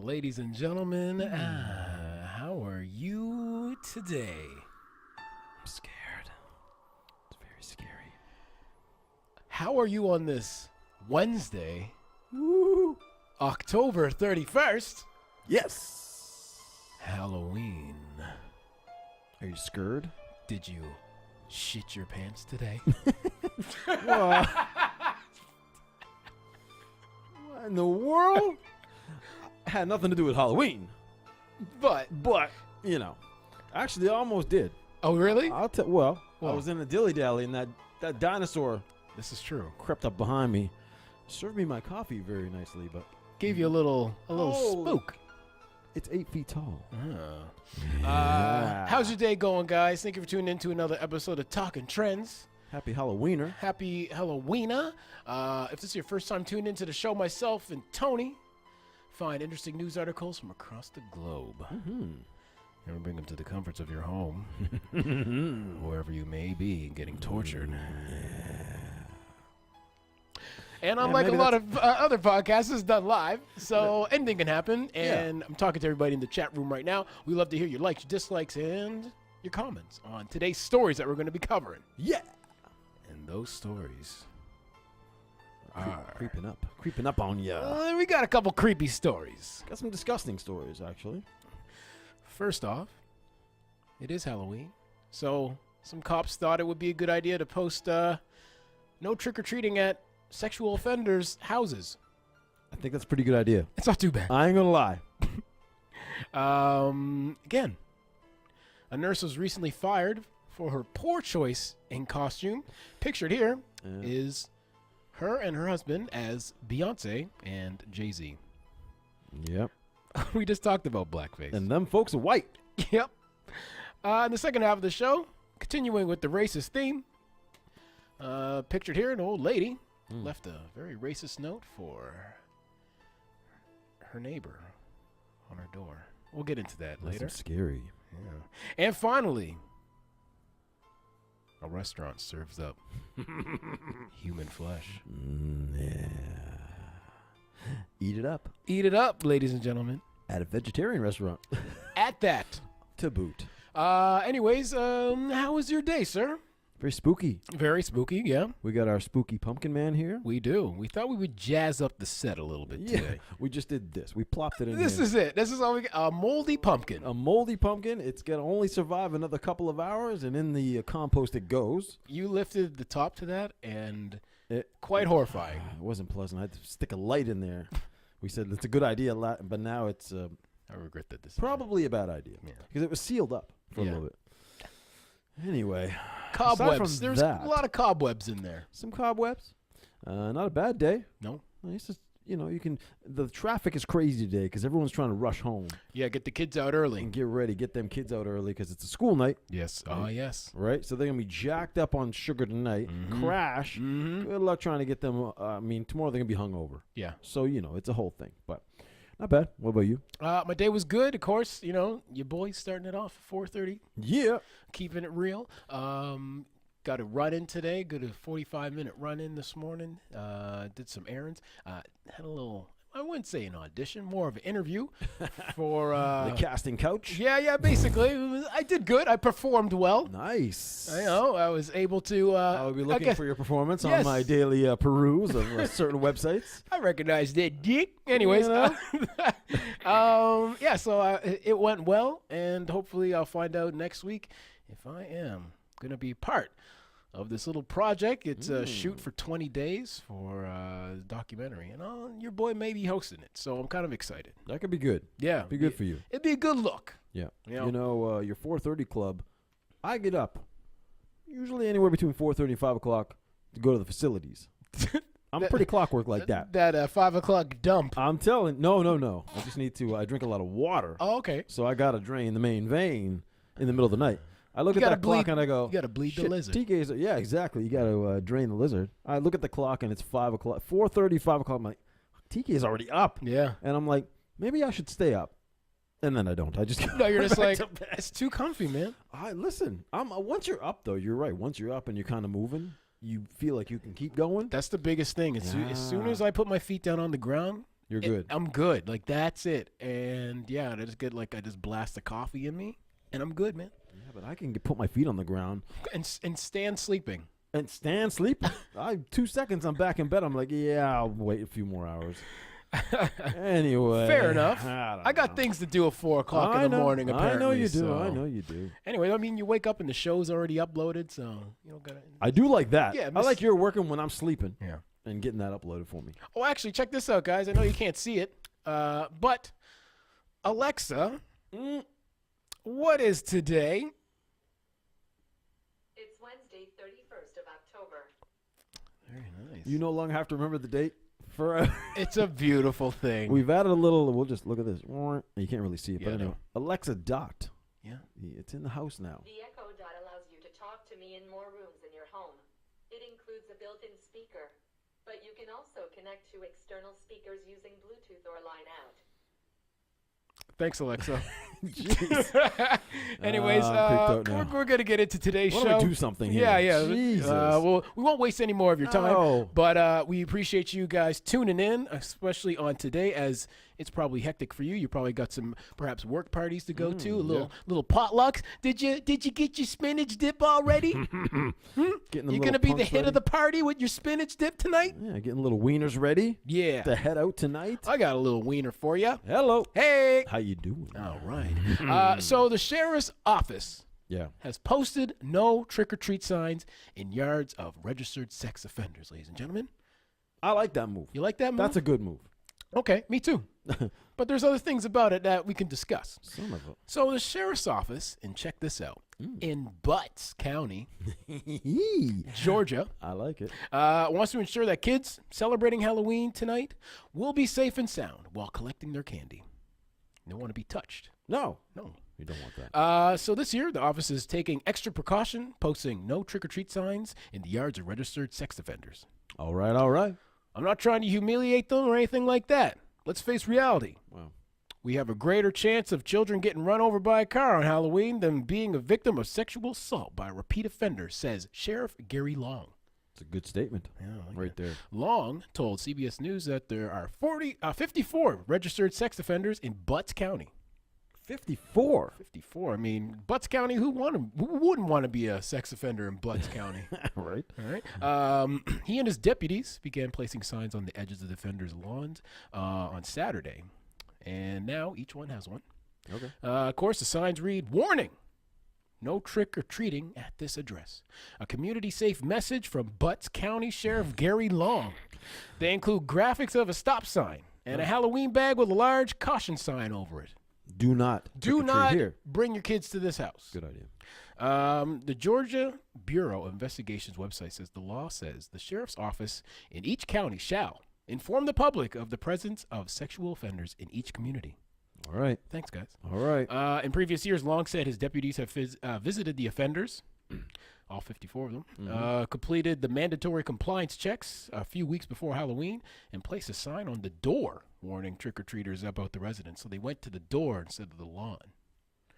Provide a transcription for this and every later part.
Ladies and gentlemen, how are you today? I'm scared. It's very scary. How are you on this Wednesday, October 31st? Yes. Halloween. Are you scared? Did you shit your pants today? What in the world? Had nothing to do with Halloween. But, You know, actually, I almost did. oh really? I'll tell. Well, Well. I was in a dilly dally, and that dinosaur This is true. crept up behind me, served me my coffee very nicely, but Gave you a little Oh. spook. it's 8 feet tall. How's your day going, guys? Thank you for tuning in to another episode of Talking Trends. Happy Halloweener. Happy Halloweena. If this is your first time tuning into the show, myself and Tony find interesting news articles from across the globe. And we bring them to the comforts of your home, wherever you may be getting tortured. And unlike a maybe lot of other podcasts, it's done live, so anything can happen. And I'm talking to everybody in the chat room right now. We love to hear your likes, your dislikes, and your comments on today's stories that we're going to be covering. Yeah. And those stories Creeping up on ya. we got a couple creepy stories. Got some disgusting stories, actually. First off, it is Halloween, so some cops thought it would be a good idea to post no trick-or-treating at sexual offenders' houses. I think that's a pretty good idea. It's not too bad. I ain't gonna lie. Again, a nurse was recently fired for her poor choice in costume. Pictured here is her and her husband as Beyonce and Jay-Z. Yep. We just talked about blackface. And them folks are white. Yep. In the second half of the show, continuing with the racist theme, pictured here, an old lady left a very racist note for her neighbor on her door. We'll get into that later. That's scary. Yeah. And finally, a restaurant serves up human flesh. Yeah. Eat it up. Eat it up, ladies and gentlemen. At a vegetarian restaurant. At that. To boot. Anyways, how was your day, sir? Very spooky. Very spooky, yeah. We got our spooky pumpkin man here. We do. We thought we would jazz up the set a little bit today. We just did this. We plopped it in This here. is it. This is all we got. A moldy pumpkin. A moldy pumpkin. It's going to only survive another couple of hours, and in the compost it goes. You lifted the top to that, and It quite horrifying. It wasn't pleasant. I had to stick a light in there. We said it's a good idea, but now it's I regret that decision. probably a bad idea. Yeah. Because it was sealed up for a Yeah. little bit. Anyway. Cobwebs. from There's that- a lot of cobwebs in there. Some cobwebs. Not a bad day. No? It's just, the traffic is crazy today because everyone's trying to rush home Yeah, get the kids out early. and get ready, get them kids out early because it's a school night, Yes. Oh, yes. right? So they're going to be jacked up on sugar tonight, crash. Good luck trying to get them. Tomorrow they're going to be hungover. Yeah. So, it's a whole thing. But not bad. What about you? My day was good. Of course, your boy's starting it off at 4:30. Yeah. Keeping it real. Got a run in today. Good 45-minute run in this morning. Did some errands. Had a little, I wouldn't say an audition, more of an interview for The casting couch. Yeah, basically. I did good. I performed well. Nice. I was able to I'll be looking for your performance on Yes. my daily peruse of certain websites. I recognize that dick. Anyways, so it went well, and hopefully I'll find out next week if I am going to be part of this little project. It's a shoot for 20 days for a documentary, and your boy may be hosting it, so I'm kind of excited. That could be good. Yeah. Be good for you. It'd be a good look. Yeah. You know. Your 4:30 club, I get up usually anywhere between 4:30 and 5 o'clock to go to the facilities. I'm pretty clockwork like that. That 5 o'clock dump. I'm telling. No. I just need to. I drink a lot of water. Oh, okay. So I got to drain the main vein in the middle of the night. I look You at gotta that clock bleed- and I go, you gotta bleed the "Shit, lizard." TK's, yeah, exactly. You got to drain the lizard. I look at the clock and it's 5 o'clock. 4:30, 5 o'clock. I'm like, TK's already up. Yeah. And I'm like, maybe I should stay up. And then I don't. I just go No, you're just back like, to bed. it's too comfy, man. Listen, once you're up, though, you're right. Once you're up and you're kind of moving, you feel like you can keep going. That's the biggest thing. As soon as I put my feet down on the ground, You're good. I'm good. Like, that's it. And yeah, I just blast the coffee in me, and I'm good, man. Yeah, but I can put my feet on the ground And stand sleeping. and stand sleeping. 2 seconds, I'm back in bed. I'm like, yeah, I'll wait a few more hours. Anyway, Fair enough. I got things to do at 4 o'clock in the morning. Apparently, I know you do. so. I know you do. Anyway, I mean, you wake up and the show's already uploaded, so you don't gotta. I do like that. Yeah, I like you're working when I'm sleeping. Yeah. And getting that uploaded for me. Oh, actually, check this out, guys. I know you can't see it, but Alexa, what is today? It's Wednesday, 31st of October. Very nice. You no longer have to remember the date forever. It's a beautiful thing. We've added a little. We'll just look at this. You can't really see it, Yeah, but anyway. no. Alexa Dot. Yeah. It's in the house now. The Echo Dot allows you to talk to me in more rooms in your home. It includes a built-in speaker, but you can also connect to external speakers using Bluetooth or line out. Thanks, Alexa. Jeez. Anyways, I'm creeped out now. we're going to get into today's Why show. don't we do something here? Yeah. Jesus. Well, we won't waste any more of your time. No. But we appreciate you guys tuning in, especially on today, as it's probably hectic for you. You probably got some perhaps work parties to go to, little potlucks. Did you get your spinach dip already? You gonna be the hit of the party with your spinach dip tonight? Yeah, getting little wieners ready. Yeah. To head out tonight. I got a little wiener for you. Hello. Hey. How you doing? All right. So the sheriff's office Yeah. has posted no trick-or-treat signs in yards of registered sex offenders, ladies and gentlemen. I like that move. You like that move? That's a good move. Okay, me too. But there's other things about it that we can discuss. Some of it. So the sheriff's office, and check this out, in Butts County, Georgia, I like it. wants to ensure that kids celebrating Halloween tonight will be safe and sound while collecting their candy. They don't want to be touched. No. No. You don't want that. So this year, the office is taking extra precaution, posting no trick-or-treat signs in the yards of registered sex offenders. All right, all right. I'm not trying to humiliate them or anything like that. Let's face reality. Wow. We have a greater chance of children getting run over by a car on Halloween than being a victim of sexual assault by a repeat offender, says Sheriff Gary Long. It's a good statement. Yeah, I like right that. there. Long told CBS News that there are 54 registered sex offenders in Butts County. 54. 54. I mean, Butts County, who wouldn't want to be a sex offender in Butts County? Right. All right. He and his deputies began placing signs on the edges of the offenders' lawns on Saturday. And now each one has one. Okay. Of course, the signs read, "Warning! No trick-or-treating at this address." A community-safe message from Butts County Sheriff Gary Long. They include graphics of a stop sign and a Halloween bag with a large caution sign over it. Do not here. Bring your kids to this house. Good idea. The Georgia Bureau of Investigation's website says the law says the sheriff's office in each county shall inform the public of the presence of sexual offenders in each community. All right. Thanks, guys. All right. In previous years, Long said his deputies have visited the offenders, all 54 of them, completed the mandatory compliance checks a few weeks before Halloween, and placed a sign on the door warning trick-or-treaters about the residence. So they went to the door instead of the lawn.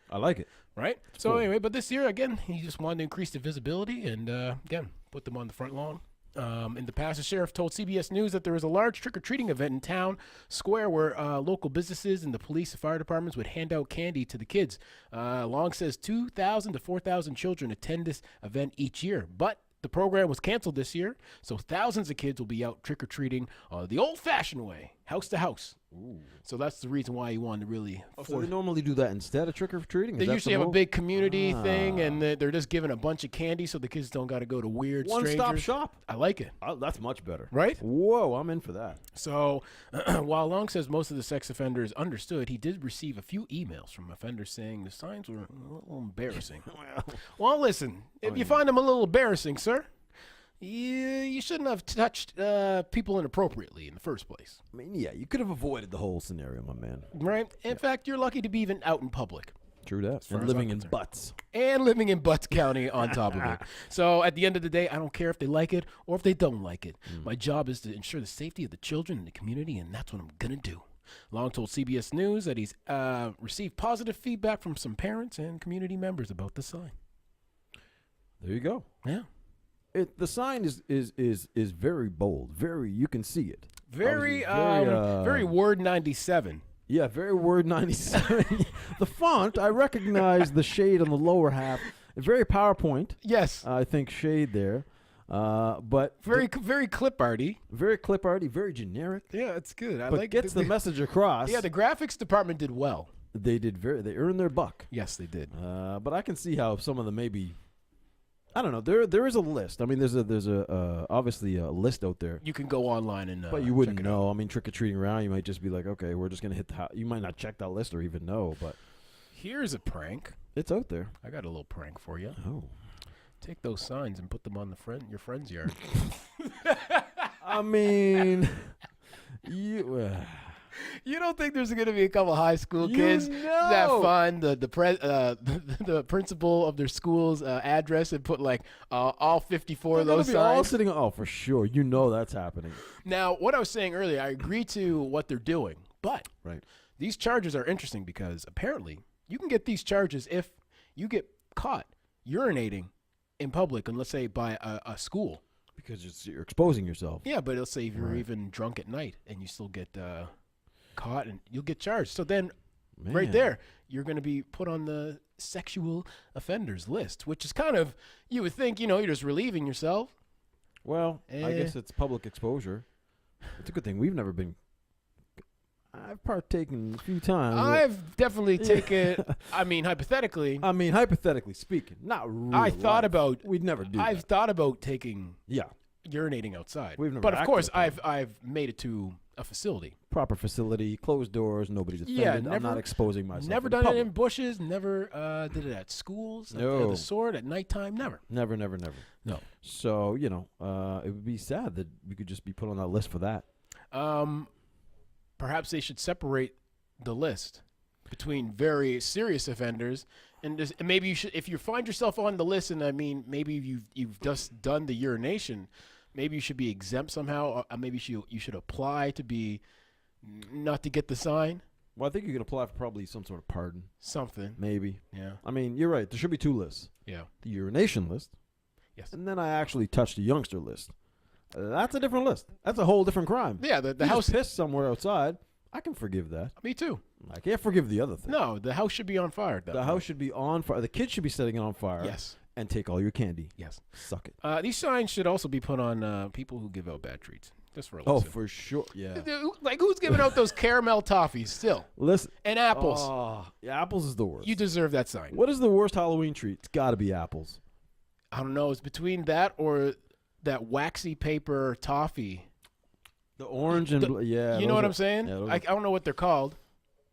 I like it. Right? So anyway, but this year, again, he just wanted to increase the visibility and, again, put them on the front lawn. In the past, the sheriff told CBS News that there was a large trick-or-treating event in town square where local businesses and the police and fire departments would hand out candy to the kids. Long says 2,000 to 4,000 children attend this event each year, but the program was canceled this year, so thousands of kids will be out trick-or-treating the old-fashioned way, house to house. Ooh. So that's the reason why he wanted to really... So they normally do that instead of trick-or-treating? They usually have a big community thing, and they're just giving a bunch of candy so the kids don't got to go to weird strangers. One-stop shop. I like it. Oh, that's much better. Right? Whoa, I'm in for that. So while Long says most of the sex offenders understood, he did receive a few emails from offenders saying the signs were a little embarrassing. Well, listen, if you find them a little embarrassing, sir, you shouldn't have touched people inappropriately in the first place. I mean, yeah, you could have avoided the whole scenario, my man. Right? In fact, you're lucky to be even out in public. True that. far And as I'm living in concerned. Butts. And living in Butts County on top of it. So at the end of the day, I don't care if they like it or if they don't like it. My job is to ensure the safety of the children in the community, and that's what I'm going to do. Long told CBS News that he's received positive feedback from some parents and community members about the sign. There you go. Yeah. The sign is very bold. You can see it. Very, Obviously very Word 97. Yeah, very Word 97. The font, I recognize the shade on the lower half. Very PowerPoint. Yes. I think shade there. But Very clip arty. very clip arty, very generic. Yeah, it's good. I But like gets the message across. Yeah, the graphics department did well. They earned their buck. Yes, they did. But I can see how some of them maybe, I don't know. There is a list. I mean, there's obviously a list out there. You can go online and But you wouldn't check it out. know. I mean, trick or treating around, you might just be like, okay, we're just gonna hit the house. You might not check that list or even know, but Here's a prank. it's out there. I got a little prank for you. Oh, Take those signs and put them on your friend's yard. I mean, you. You don't think there's going to be a couple high school You kids that know. find the principal of their school's address and put like all 54 of They're those gonna be all signs? sitting. Oh, for sure. You know that's happening. Now, what I was saying earlier, I agree to what they're doing, but Right. these charges are interesting because apparently you can get these charges if you get caught urinating in public, and let's say by a school. Because you're exposing yourself. Yeah, but let's say if you're Right. even drunk at night and you still get caught, and you'll get charged. So then Man. right there, you're going to be put on the sexual offenders list, which is kind of, you would think, you're just relieving yourself. Well, I Eh. guess it's public exposure. It's a good thing we've never been. I've partaken a few times. I've definitely taken, I mean, hypothetically, I mean, hypothetically speaking, not real I thought life. about, We'd never do I've that. thought about taking Yeah, urinating outside. We've never But of acted course, upon I've made it to a facility. proper facility, closed doors, nobody's offended. Yeah, I'm never- not exposing myself. Never in done it public. in bushes. Never did it at schools. At No. the sword at nighttime. Never. Never. No. So it would be sad that we could just be put on that list for that. Perhaps they should separate the list between very serious offenders and maybe you should, if you find yourself on the list, and I mean maybe you've just done the urination, maybe you should be exempt somehow. Or maybe you should apply to be not to get the sign. Well, I think you can apply for probably some sort of pardon, Something. maybe. Yeah. I mean, you're right. There should be two lists: Yeah. the urination list, Yes. and then I actually touched the youngster list. That's a different list. That's a whole different crime. Yeah. The You house. just pissed somewhere outside. I can forgive that. Me too. I can't forgive the other thing. No, the house should be on fire. At that The point. house should be on fire. The kids should be setting it on fire. Yes. And take all your candy. Yes. Suck it. These signs should also be put on people who give out bad treats. Just for a Oh, lesson. for sure. Yeah. Like, who's giving out those caramel toffees still? Listen. And apples. Oh, yeah, apples is the worst. You deserve that sign. What is the worst Halloween treat? It's got to be apples. I don't know. It's between that or that waxy paper toffee. The orange and yeah. You know those what are- I'm saying? yeah, those I are- don't know what they're called,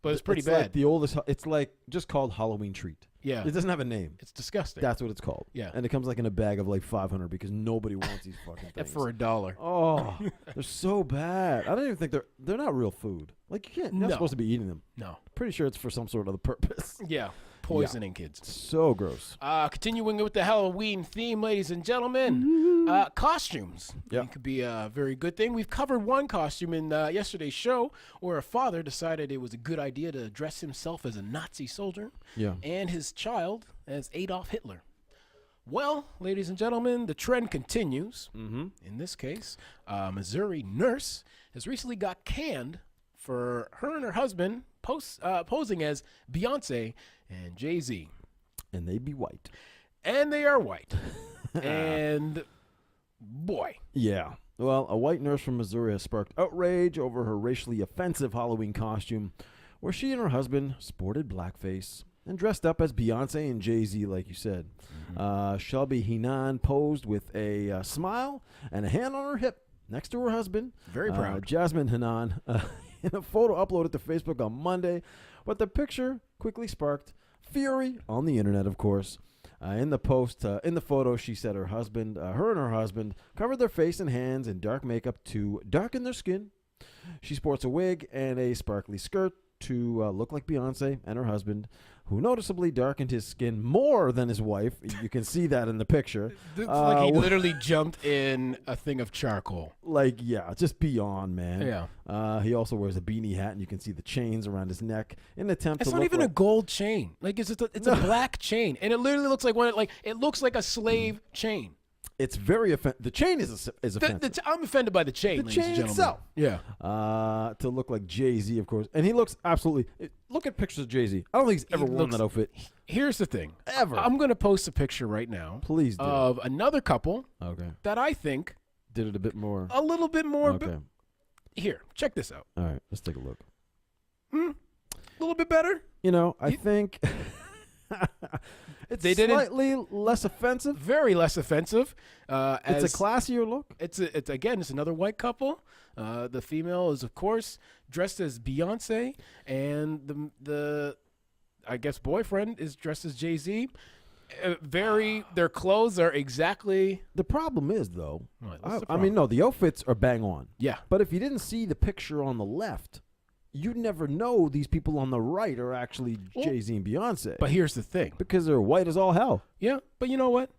but it's pretty it's bad. Like the oldest. It's like just called Halloween treat. Yeah. It doesn't have a name. It's disgusting. That's what it's called. Yeah. And it comes like in a bag of like 500 because nobody wants these fucking And things. for $1. Oh, they're so bad. I don't even think they're not real food. Like you're not No. supposed to be eating them. No. Pretty sure it's for some sort of other purpose. Yeah. Poisoning kids. So gross. Continuing with the Halloween theme, ladies and gentlemen, costumes. Yeah. It could be a very good thing. We've covered one costume in yesterday's show where a father decided it was a good idea to dress himself as a Nazi soldier Yeah. and his child as Adolf Hitler. Well, ladies and gentlemen, the trend continues. Mm-hmm. In this case, a Missouri nurse has recently got canned for her and her husband posing as Beyonce and Jay-Z. And they be white. And they are white. And boy. Yeah. Well, a white nurse from Missouri has sparked outrage over her racially offensive Halloween costume, where she and her husband sported blackface and dressed up as Beyonce and Jay-Z, like you said. Shelby Heenan posed with a smile and a hand on her hip next to her husband. Very proud. Jasmine Heenan, in a photo uploaded to Facebook on Monday, but the picture quickly sparked fury on the internet, of course. In the photo, she said her and her husband covered their face and hands in dark makeup to darken their skin. She sports a wig and a sparkly skirt to look like Beyonce and her husband, who noticeably darkened his skin more than his wife. You can see that in the picture. It's like he literally jumped in a thing of charcoal. Like, yeah, just beyond, man. Yeah. He also wears a beanie hat, and you can see the chains around his neck in an attempt It's to not look even like a gold chain. Like it's a black chain, and it literally looks like it looks like a slave chain. It's very offensive. The chain is offensive. I'm offended by the chain, The ladies chain and gentlemen. itself. Yeah. To look like Jay-Z, of course. And he looks absolutely... Look at pictures of Jay-Z. I don't think he's ever worn that outfit. Here's the thing. Ever. I'm going to post a picture right now. Please do. Of another couple Okay. that I think... Did it a bit more. A little bit more. Okay. Here, check this out. All right. Let's take a look. A little bit better? You know, I think... It's slightly less offensive. Very less offensive. It's a classier look. It's another white couple. The female is, of course, dressed as Beyonce, and the I guess boyfriend is dressed as Jay-Z. Their clothes are exactly. The problem is though. What's the I mean, no, the outfits are bang on. Yeah. But if you didn't see the picture on the left, you'd never know these people on the right are actually Jay-Z and Beyonce. But here's the thing. Because they're white as all hell. Yeah, but you know what?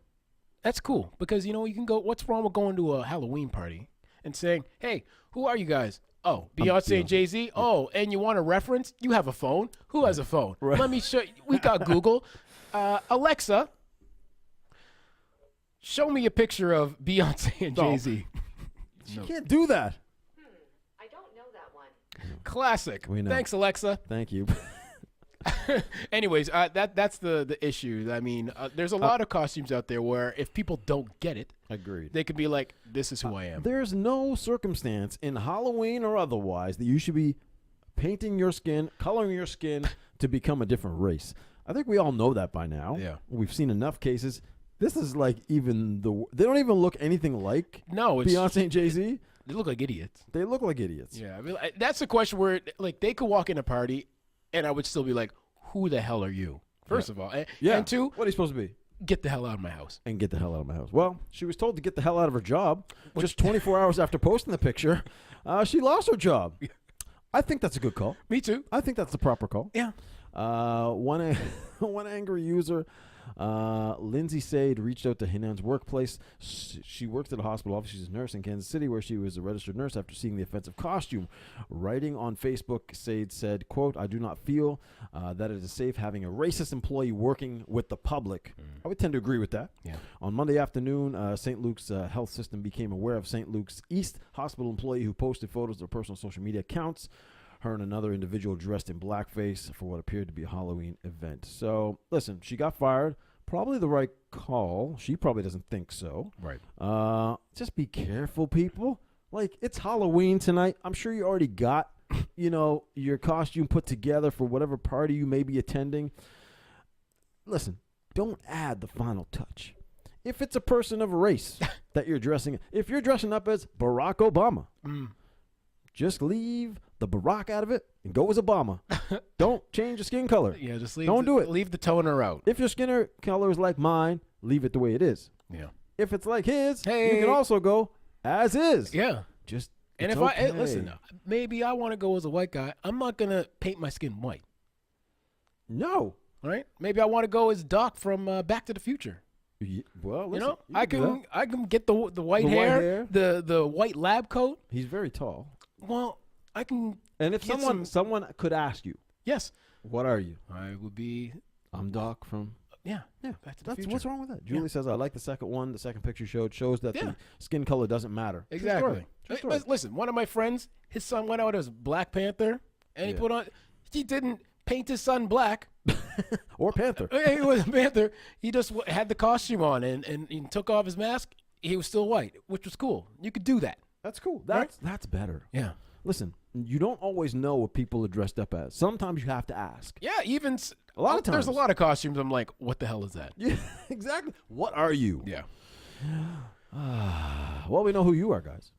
That's cool because you can go. What's wrong with going to a Halloween party and saying, "Hey, who are you guys?" Oh, Beyonce and Jay-Z. Yeah. Oh, and you want a reference? You have a phone. Who has a phone? Right. Let me show you. We got Google. Alexa, show me a picture of Beyonce and Jay-Z. You can't do that. I don't know that one. Classic. We know. Thanks, Alexa. Thank you. Anyways, that's the issue. I mean, there's a lot of costumes out there where if people don't get it, Agreed. they can be like, "This is who I am." There's no circumstance in Halloween or otherwise that you should be painting your skin, coloring your skin to become a different race. I think we all know that by now. Yeah. We've seen enough cases. This is like they don't even look anything like Beyonce and Jay-Z. They look like idiots. They look like idiots. Yeah, I mean, that's the question where like they could walk in a party, and I would still be like, "Who the hell are you?" First of all, Yeah. and two, What are you supposed to be? get the hell out of my house. And get the hell out of my house. Well, she was told to get the hell out of her job. Just 24 hours after posting the picture, she lost her job. I think that's a good call. Me too. I think that's the proper call. Yeah. One angry user, Lindsay Sade, reached out to Hinan's workplace. She worked at a hospital. Obviously, she's a nurse in Kansas City, where she was a registered nurse after seeing the offensive costume. Writing on Facebook, Sade said, quote, "I do not feel that it is safe having a racist employee working with the public." I would tend to agree with that. Yeah. On Monday afternoon, St. Luke's health system became aware of St. Luke's East hospital employee who posted photos of their personal social media accounts. Her and another individual dressed in blackface for what appeared to be a Halloween event. So, listen, she got fired. Probably the right call. She probably doesn't think so. Right. Just be careful, people. Like, it's Halloween tonight. I'm sure you already got, your costume put together for whatever party you may be attending. Listen, don't add the final touch. If it's a person of race that you're dressing, if you're dressing up as Barack Obama, just leave the Barack out of it and go as Obama. Don't change your skin color. Yeah, just do it. Leave the toner out. If your skin color is like mine, leave it the way it is. Yeah. If it's like his, Hey. you can also go as is. Yeah. Just And it's if okay. listen, maybe I want to go as a white guy. I'm not gonna paint my skin white. No. Right? Maybe I want to go as Doc from Back to the Future. Well, listen, I do that. can get the white The white hair, hair. the white lab coat. He's very tall. Well, I can. And if get someone could ask you, Yes, what are you? I would be. I'm Doc from. Yeah. Back to the Future. What's wrong with that? Julie says I like the second one. The second picture shows that Yeah. the skin color doesn't matter. True Exactly. story. True story. Listen, one of my friends, his son went out as Black Panther, and Yeah. he didn't paint his son black. Or Panther. He was a Panther. He just had the costume on and he took off his mask. He was still white, which was cool. You could do that. That's cool. Right? That's better. Yeah. Listen, you don't always know what people are dressed up as. Sometimes you have to ask. Yeah, even A lot of times. there's a lot of costumes. I'm like, what the hell is that? Yeah, exactly. What are you? Yeah. Well, we know who you are, guys.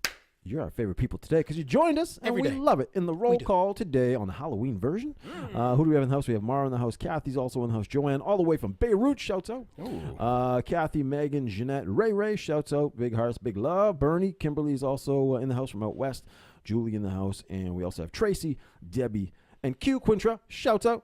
You're our favorite people today because you joined us, and Every we day. love it. In the roll do. call today on the Halloween version, who do we have in the house? We have Mara in the house. Kathy's also in the house. Joanne, all the way from Beirut, shouts out. Ooh. Kathy, Megan, Jeanette, Ray, shouts out. Big hearts, big love. Bernie, Kimberly's also in the house from out west. Julie in the house, and we also have Tracy, Debbie, and Q Quintra. Shouts out.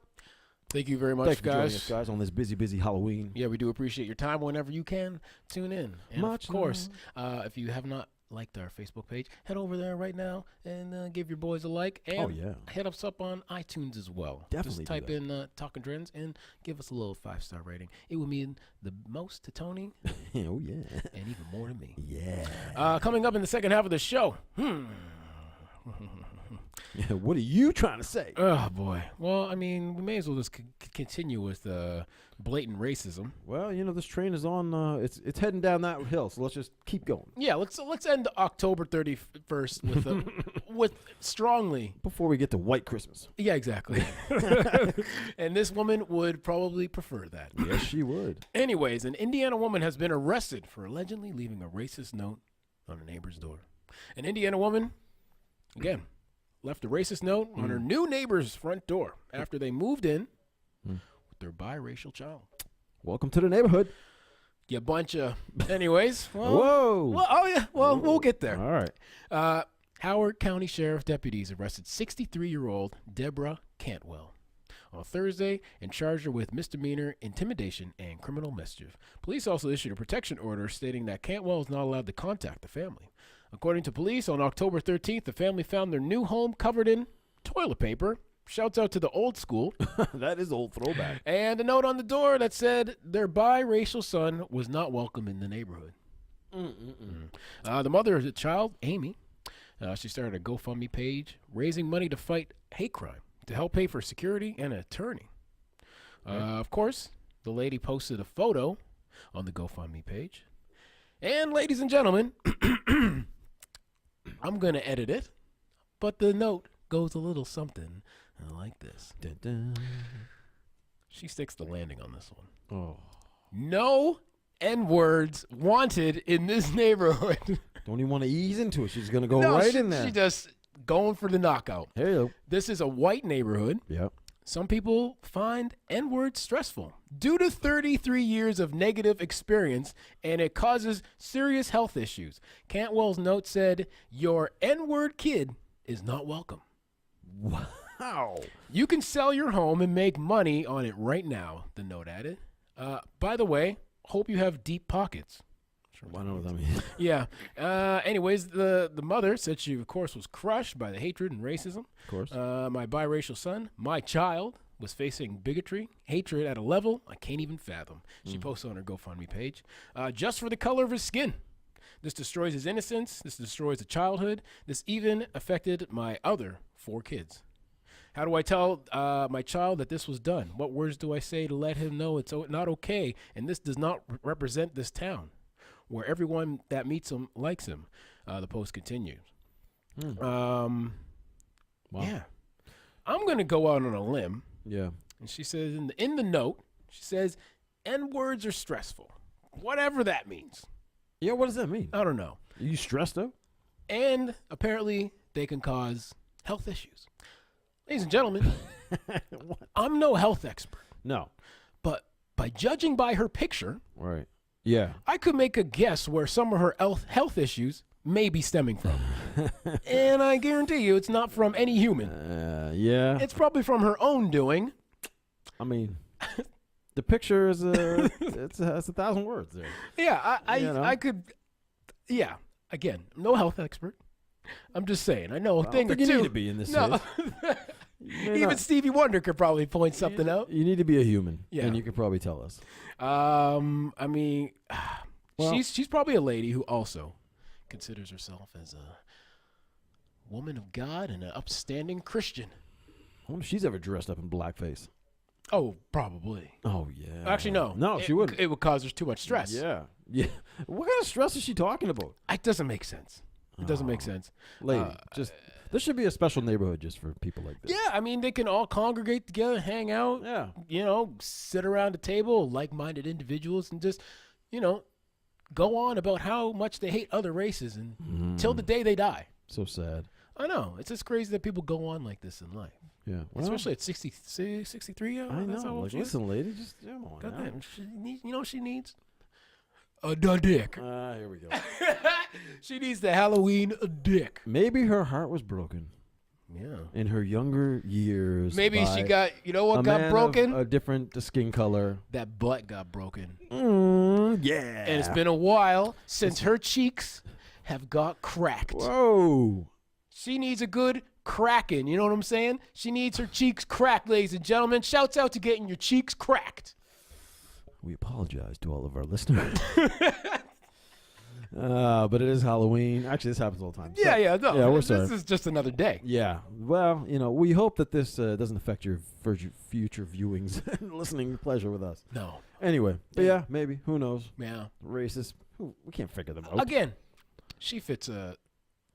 Thank you very much, Thanks for joining guys. us, guys, on this busy Halloween. Yeah, we do appreciate your time. Whenever you can, tune in. And Much of course, if you have not liked our Facebook page, head over there right now and give your boys a like. And hit us up on iTunes as well. Definitely Just type in Talking Trends and give us a little 5-star rating. It would mean the most to Tony. Oh, yeah. And even more to me. Yeah. Coming up in the second half of the show. What are you trying to say? Oh, boy. Well, I mean, we may as well just continue with blatant racism. Well, this train is on. It's heading down that hill, so let's just keep going. Yeah, let's end October 31st with with strongly before we get to White Christmas. Yeah, exactly. And this woman would probably prefer that. Yes, she would. Anyways, an Indiana woman has been arrested for allegedly leaving a racist note on a neighbor's door. An Indiana woman, again, left a racist note on her new neighbor's front door after they moved in with their biracial child. Welcome to the neighborhood. You bunch of... Anyways. Well, whoa. Well, oh, yeah. Well, we'll get there. All right. Howard County Sheriff deputies arrested 63-year-old Deborah Cantwell on Thursday and charged her with misdemeanor intimidation and criminal mischief. Police also issued a protection order stating that Cantwell is not allowed to contact the family. According to police, on October 13th, the family found their new home covered in toilet paper. Shouts out to the old school. That is old throwback. And a note on the door that said their biracial son was not welcome in the neighborhood. The mother of the child, Amy, she started a GoFundMe page raising money to fight hate crime to help pay for security and an attorney. Of course, the lady posted a photo on the GoFundMe page. And ladies and gentlemen, I'm going to edit it, but the note goes a little something like this. Dun, dun. She sticks the landing on this one. Oh. No N-words wanted in this neighborhood. Don't even want to ease into it. She's going to go in there. She just going for the knockout. Hey, this is a white neighborhood. Yep. Some people find N-words stressful due to 33 years of negative experience, and it causes serious health issues. Cantwell's note said, "Your N-word kid is not welcome." Wow. You can sell your home and make money on it right now, the note added. By the way, hope you have deep pockets. I don't know what that means. Yeah. Anyways, the mother said she, of course, was crushed by the hatred and racism. Of course. My biracial son, my child, was facing bigotry, hatred at a level I can't even fathom. She posted on her GoFundMe page. Just for the color of his skin. This destroys his innocence. This destroys his childhood. This even affected my other 4 kids. How do I tell my child that this was done? What words do I say to let him know it's not okay and this does not represent this town, where everyone that meets him likes him? The post continues. Wow. Yeah. I'm going to go out on a limb. Yeah. And she says in the note, she says, N-words are stressful. Whatever that means. Yeah, what does that mean? I don't know. Are you stressed out? And apparently they can cause health issues. Ladies and gentlemen, I'm no health expert. No. But by judging by her picture, right. Yeah. I could make a guess where some of her health issues may be stemming from. And I guarantee you it's not from any human. Yeah. It's probably from her own doing. I mean, the picture is it's 1,000 words there. Yeah, I could. Yeah, again, no health expert. I'm just saying. I know a thing or two. You need to be in this. No. Even Stevie Wonder could probably point something out. You need to be a human. Yeah. And you could probably tell us. I mean, well, she's probably a lady who also considers herself as a woman of God and an upstanding Christian. I wonder if she's ever dressed up in blackface. Oh, probably. Oh, yeah. Actually, no. No, she wouldn't. It would cause her too much stress. Yeah. Yeah. What kind of stress is she talking about? It doesn't make sense. It doesn't make sense. Lady, there should be a special neighborhood just for people like this. Yeah, I mean, they can all congregate together, hang out, yeah. Sit around a table, like-minded individuals, and just, go on about how much they hate other races until the day they die. So sad. I know. It's just crazy that people go on like this in life. Yeah. Well, especially at 63. I know. Like, listen, lady, just come on. Goddamn. She needs, she needs? A dick. Here we go. She needs the Halloween dick. Maybe her heart was broken. Yeah. In her younger years. Maybe she got, what got broken? A different skin color. That butt got broken. Yeah. And it's been a while since her cheeks have got cracked. Whoa. She needs a good cracking. You know what I'm saying? She needs her cheeks cracked, ladies and gentlemen. Shouts out to getting your cheeks cracked. We apologize to all of our listeners. But it is Halloween. Actually, this happens all the time. No. we're This sorry. is just another day. Yeah. Well, we hope that this doesn't affect your future viewings and listening pleasure with us. No. Anyway, but yeah, maybe. Who knows? Yeah. Racist. We can't figure them out. Again, she fits the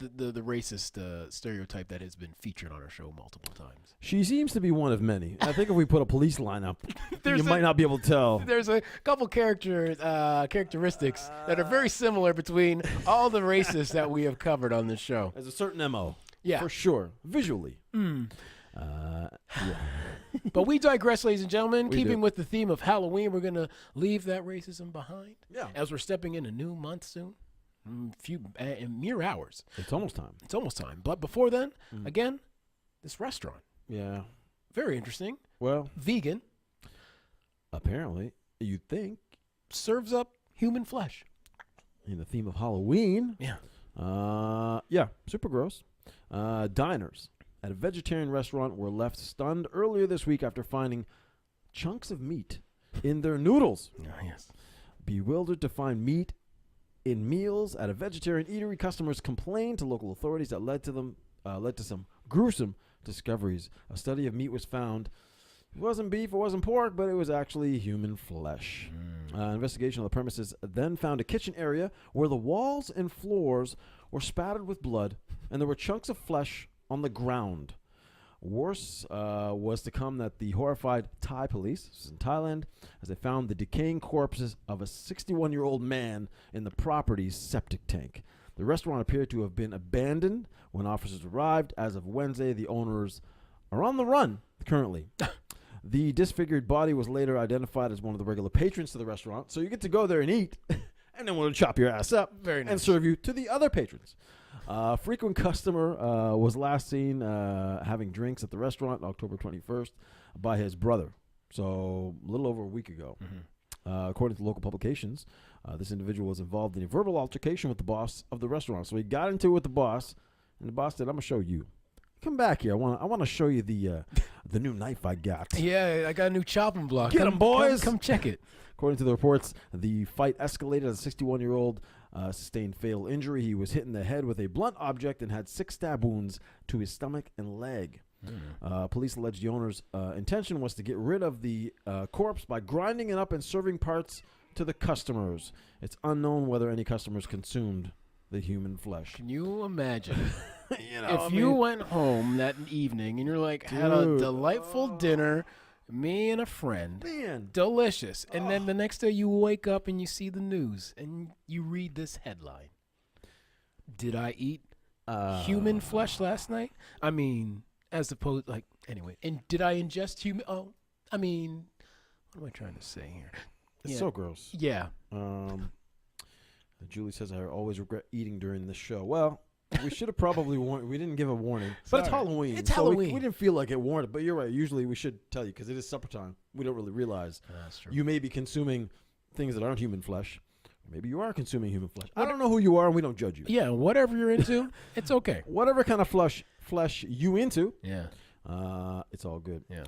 racist stereotype that has been featured on our show multiple times. She seems to be one of many. I think if we put a police lineup, There's you might not be able to tell. There's a couple characteristics that are very similar between all the racists that we have covered on this show. There's a certain MO. Yeah. For sure. Visually. Yeah. But we digress, ladies and gentlemen. Keeping with the theme of Halloween, we're going to leave that racism behind. Yeah. As we're stepping in a new month soon. In mere hours. It's almost time. It's almost time. But before then, again, this restaurant. Yeah. Very interesting. Well, Vegan. Apparently, you'd think. Serves up human flesh. In the theme of Halloween. Yeah. Yeah, super gross. Diners at a vegetarian restaurant were left stunned earlier this week after finding chunks of meat in their noodles. Oh, yes. Bewildered to find meat in meals at a vegetarian eatery, customers complained to local authorities that led to some gruesome discoveries. A study of meat was found. It wasn't beef, it wasn't pork, but it was actually human flesh. Investigation on the premises then found a kitchen area where the walls and floors were spattered with blood, and there were chunks of flesh on the ground. Worse was to come that the horrified Thai police, this is in Thailand, as they found the decaying corpses of a 61-year-old man in the property's septic tank. The restaurant appeared to have been abandoned when officers arrived. As of Wednesday, the owners are on the run currently. The disfigured body was later identified as one of the regular patrons to the restaurant. So you get to go there and eat, and then we'll chop your ass up and serve you to the other patrons. Frequent customer was last seen having drinks at the restaurant on October 21st by his brother. So a little over a week ago. According to local publications, this individual was involved in a verbal altercation with the boss of the restaurant. So he got into it with the boss, and the boss said, "I'm going to show you. Come back here. I want to show you the new knife I got." Yeah, I got a new chopping block. Get 'em, boys. Come check it. According to the reports, the fight escalated as a 61-year-old sustained fatal injury. He was hit in the head with a blunt object and had 6 stab wounds to his stomach and leg. Police alleged the owner's intention was to get rid of the corpse by grinding it up and serving parts to the customers. It's unknown whether any customers consumed the human flesh. Can you imagine if you went home that evening and you're like, had a delightful dinner, me and a friend, delicious, and then the next day you wake up and you see the news and you read this headline: "Did I eat human flesh last night?" I mean, as opposed, anyway, and did I ingest human? Oh, I mean, what am I trying to say here? It's so gross. Yeah. Julie says, "I always regret eating during this show." Well, we should have probably warned. We didn't give a warning. But it's Halloween. It's Halloween. We didn't feel like it warned. But you're right. Usually we should tell you because it is supper time. We don't really realize. That's true. You may be consuming things that aren't human flesh. Maybe you are consuming human flesh. I don't know who you are, and we don't judge you. Yeah, whatever you're into, it's okay. Whatever kind of flesh you into. Yeah. It's all good. Yeah.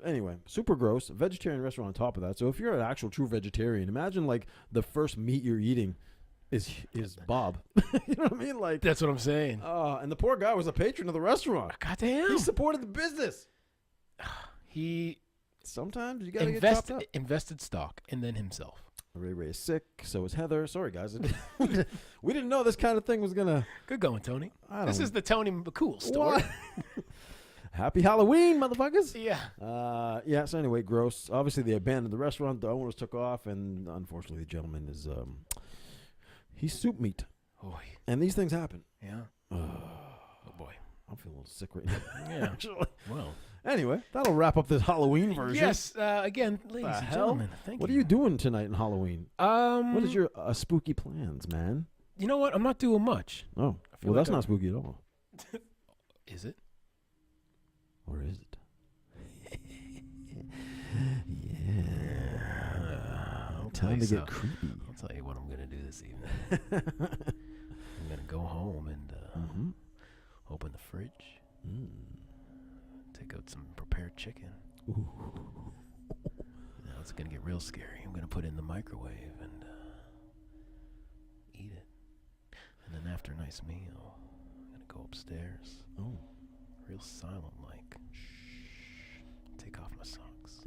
Anyway, super gross. Vegetarian restaurant on top of that. So if you're an actual true vegetarian, imagine the first meat you're eating is Bob. You know what I mean? Like, that's what I'm saying. And the poor guy was a patron of the restaurant. Goddamn. He supported the business. Sometimes you gotta get chopped up. Invested stock and then himself. Ray is sick. So is Heather. Sorry, guys. We didn't know this kind of thing was gonna. Good going, Tony. This is the Tony McCool story. What? Happy Halloween, motherfuckers. Yeah. Yeah, so anyway, gross. Obviously, they abandoned the restaurant. The owners took off, and unfortunately, the gentleman is, he's soup meat. Boy. And these things happen. Yeah. Oh, boy. I'm feeling a little sick right now. Yeah. Actually. Well. Anyway, that'll wrap up this Halloween version. Yes. Again, ladies and gentlemen, thank you. What are you doing tonight in Halloween? What is your spooky plans, man? You know what? I'm not doing much. Oh. Well, that's not spooky at all. Is it? Or is it? Yeah. Time to get creepy. I'll tell you what I'm going to do this evening. go home and open the fridge. Take out some prepared chicken. Ooh. Now it's going to get real scary. I'm going to put it in the microwave and eat it. And then after a nice meal, I'm going to go upstairs. Oh. Real silent like. Take off my socks.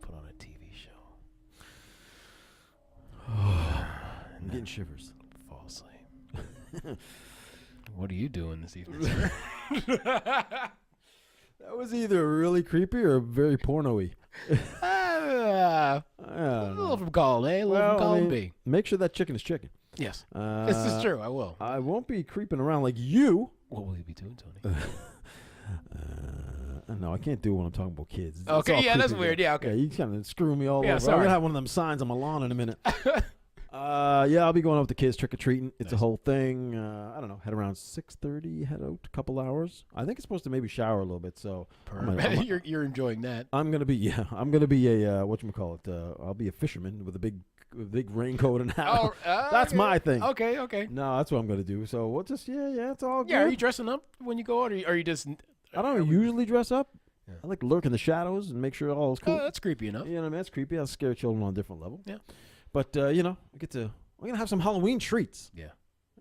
Put on a TV show. I'm getting shivers. Fall asleep. What are you doing this evening, sir? That was either really creepy or very porno-y. A little from column A, a little from column B. Make sure that chicken is chicken. Yes. This is true. I will. I won't be creeping around like you. What will you be doing, Tony? No, I can't do it when I'm talking about kids. It's Okay, all yeah, that's creepy. weird. Yeah, okay. Yeah, you kind of screw me all Yeah, over. I'm sorry. going to have one of them signs on my lawn in a minute. Yeah, I'll be going out with the kids trick-or-treating. It's a whole thing. I don't know, head around 6:30, head out a couple hours. I think it's supposed to maybe shower a little bit, so. You're enjoying that. I'm going to be a, whatchamacallit, I'll be a fisherman with a big raincoat and hat. Oh, That's okay. my thing. Okay. No, that's what I'm going to do. So we'll just, it's all good. Yeah, are you dressing up when you go out, or are you just... I don't usually dress up. Yeah. I like to lurk in the shadows and make sure all is cool. Oh, that's creepy enough. You know what I mean? That's creepy. I'll scare children on a different level. Yeah. But, we're going to have some Halloween treats. Yeah.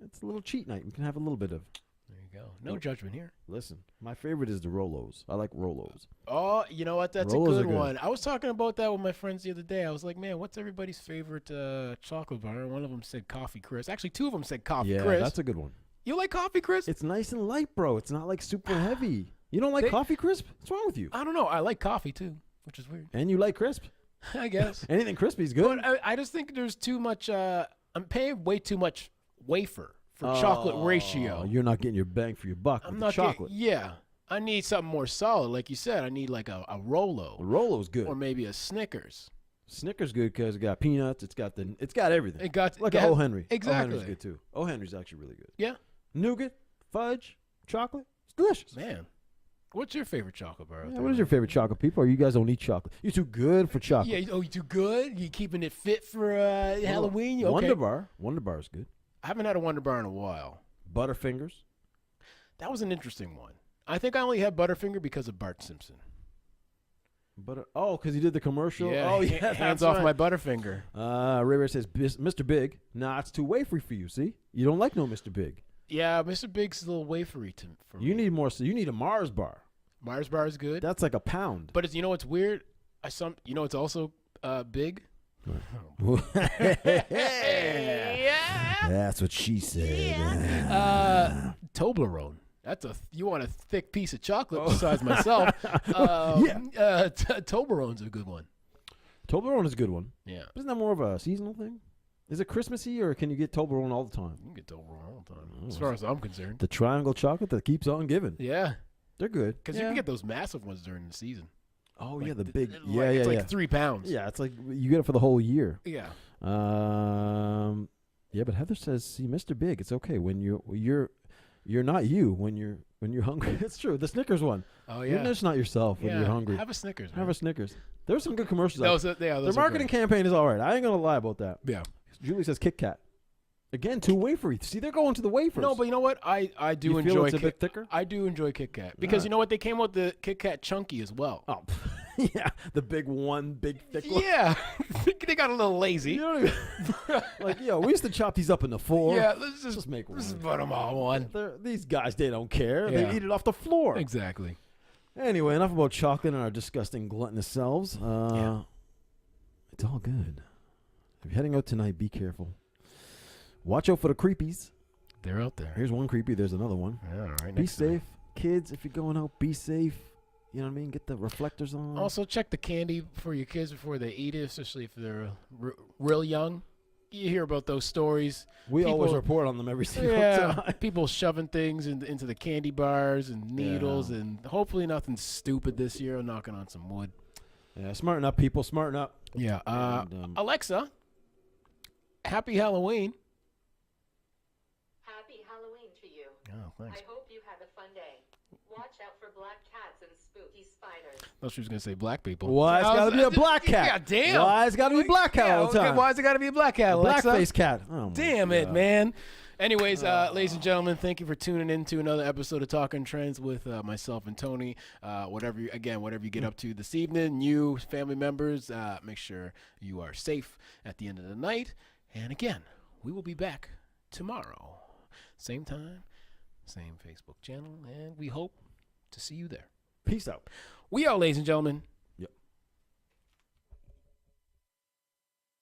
It's a little cheat night. We can have a little bit of. There you go. No judgment here. Listen, my favorite is the Rolos. I like Rolos. Oh, you know what? That's Rolos a are good good. one. I was talking about that with my friends the other day. I was like, man, what's everybody's favorite chocolate bar? And one of them said Coffee Crisp. Actually, two of them said Coffee Crisp. That's a good one. You like Coffee Crisp? It's nice and light, bro. It's not like super heavy. You don't like Coffee Crisp? What's wrong with you? I don't know. I like coffee, too, which is weird. And you like crisp? I guess. Anything crispy is good. But I just think there's too much. I'm paying way too much wafer for chocolate ratio. You're not getting your bang for your buck I'm with not the chocolate. Yeah. I need something more solid. Like you said, I need like a Rolo. The Rolo's good. Or maybe a Snickers. Snickers good because it got peanuts. It's got everything. It got like a O. Henry. Exactly. O. Henry's good too. O. Henry's actually really good. Yeah. Nougat, fudge, chocolate. It's delicious. Man. What's your favorite chocolate bar? Yeah, what is your favorite chocolate, people? Or you guys don't eat chocolate? You're too good for chocolate. Yeah. Oh, you too good? You keeping it fit for Halloween? Okay. Wonder Bar. Wonder Bar is good. I haven't had a Wonder Bar in a while. Butterfingers. That was an interesting one. I think I only had Butterfinger because of Bart Simpson. Because he did the commercial. Yeah. Oh, yeah. Hands off my Butterfinger. Ray Ray says, Mr. Big. Nah, it's too wafery for you, see? You don't like no Mr. Big. Yeah, Mr. Big's a little wafery for me. You need more. So you need a Mars bar. Mars bar is good. That's like a pound. But you know what's weird? It's also big. That's what she said. Toblerone. You want a thick piece of chocolate besides myself. Toblerone's a good one. Toblerone is a good one. Yeah. Isn't that more of a seasonal thing? Is it Christmassy or can you get Toblerone all the time? You can get Toblerone all the time, as far as I'm concerned. The triangle chocolate that keeps on giving. Yeah. They're good. Because you can get those massive ones during the season. Oh, like yeah, the big. It's like 3 pounds. Yeah, it's like you get it for the whole year. Yeah. Yeah, but Heather says, see, Mr. Big, it's okay when you're not you when you're hungry. It's true. The Snickers one. Oh, yeah. You're just not yourself when you're hungry. Have a Snickers, man. Have a Snickers. There's some good commercials. Their marketing campaign is all right. I ain't going to lie about that. Yeah. Julie says Kit Kat. Again, too wafery. See, they're going to the wafers. No, but you know what? I do you enjoy feel it's a bit thicker? I do enjoy Kit Kat. Because you know what? They came out with the Kit Kat Chunky as well. Oh, yeah. The big thick one. Yeah. They got a little lazy. You know like, we used to chop these up into 4. Yeah, let's just make one. Let's put them all one. These guys, they don't care. Yeah. They eat it off the floor. Exactly. Anyway, enough about chocolate and our disgusting gluttonous selves. It's all good. If you're heading out tonight, be careful. Watch out for the creepies. They're out there. Here's one creepy. There's another one. Yeah, right. Be safe. Kids, if you're going out, be safe. You know what I mean? Get the reflectors on. Also, check the candy for your kids before they eat it, especially if they're real young. You hear about those stories. We always report on them every single time. People shoving things into the candy bars and needles, and hopefully nothing stupid this year. I'm knocking on some wood. Yeah, smarten up, people. Smarten up. Yeah. Alexa, happy Halloween. Happy Halloween to you. Oh, thanks. I hope you have a fun day. Watch out for black cats and spooky spiders. I thought she was going to say black people. Why it's got to be a black cat? Yeah, damn. Why it's got to be black cat all the time? Why has it got to be a black cat, Alexa? Blackface cat. Oh, damn it, man. Anyways, ladies and gentlemen, thank you for tuning in to another episode of Talking Trends with myself and Tony. Whatever you get up to this evening, you family members, make sure you are safe at the end of the night. And again, we will be back tomorrow, same time, same Facebook channel, and we hope to see you there. Peace out. We are, ladies and gentlemen,